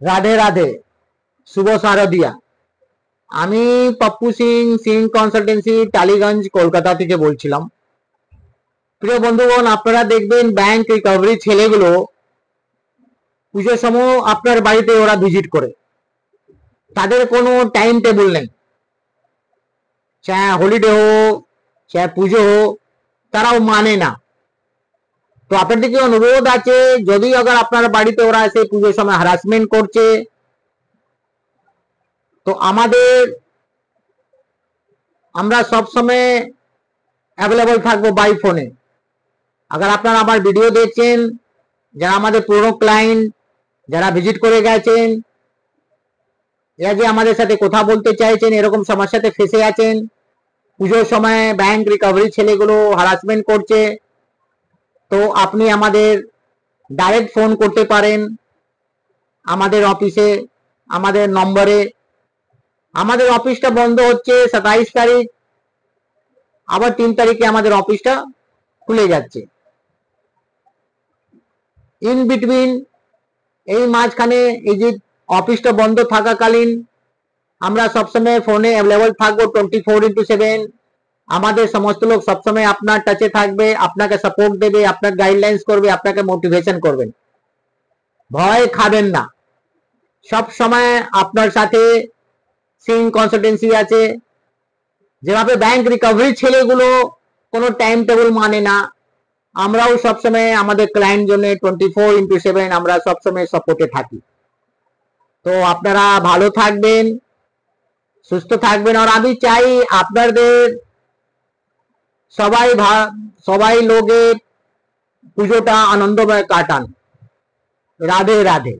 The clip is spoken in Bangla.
রাধে রাধে, শুভ শারদিয়া। আমি পপ্পু সিং, সিং কনসালটেন্সি, টালিগঞ্জ, কলকাতা থেকে বলছিলাম। প্রিয় বন্ধুগণ, আপনারা দেখবেন ব্যাংক রিকভারি ছেলেগুলো পুজোর সময় আপনার বাড়িতে ওরা ভিজিট করে। তাদের কোনো টাইম টেবিল নেই, চাहे হলিডে হোক চাहे পুজো হোক, তারাও মানে না। তো আপনার দিকে অনুরোধ আছে, যদি আবার আপনার বাড়িতে ওরা এসে পুজোর সময় হ্যারাসমেন্ট করছে, তো আমরা সব সময় অ্যাভেলেবল থাকবো বাই ফোনে। আগার আপনারা আমার ভিডিও দেখছেন, যারা আমাদের পুরনো ক্লায়েন্ট, যারা ভিজিট করে গেছেন, এরা যে আমাদের সাথে কথা বলতে চাইছেন, এরকম সমস্যাতে ফেসে আছেন, পুজোর সময় ব্যাংক রিকভারি ছেলেগুলো হ্যারাসমেন্ট করছে, তো আপনি আমাদের ডাইরেক্ট ফোন করতে পারেন আমাদের অফিসে, আমাদের নম্বরে। আমাদের অফিসটা বন্ধ হচ্ছে 27 তারিখ, আবার 3 তারিখে আমাদের অফিসটা খুলে যাচ্ছে। ইন বিটুইন, এই মাঝখানে এই যে অফিসটা বন্ধ থাকাকালীন আমরা সবসময় ফোনে অ্যাভেলেবল থাকবো 24x7। আমাদের সমস্ত লোক সবসময় আপনার টাচে থাকবে, আপনাকে সাপোর্ট দেবে, আপনার গাইডলাইন্স করবে, আপনাকে মোটিভেশন করবেন। ভয় খাবেন না, সব সময় আপনার সাথে সিং কনসালটেন্সি আছে। যেভাবে ব্যাংক রিকভারি ছেলেগুলো কোনো টাইম টেবিল মানে না, আমরাও সবসময় আমাদের ক্লায়েন্ট জন্য 24x7 আমরা সবসময় সাপোর্টে থাকি। তো আপনারা ভালো থাকবেন, সুস্থ থাকবেন। আর আমি চাই আপনাদের সবাই লোকে পুজোটা আনন্দময় কাটান। রাধে রাধে।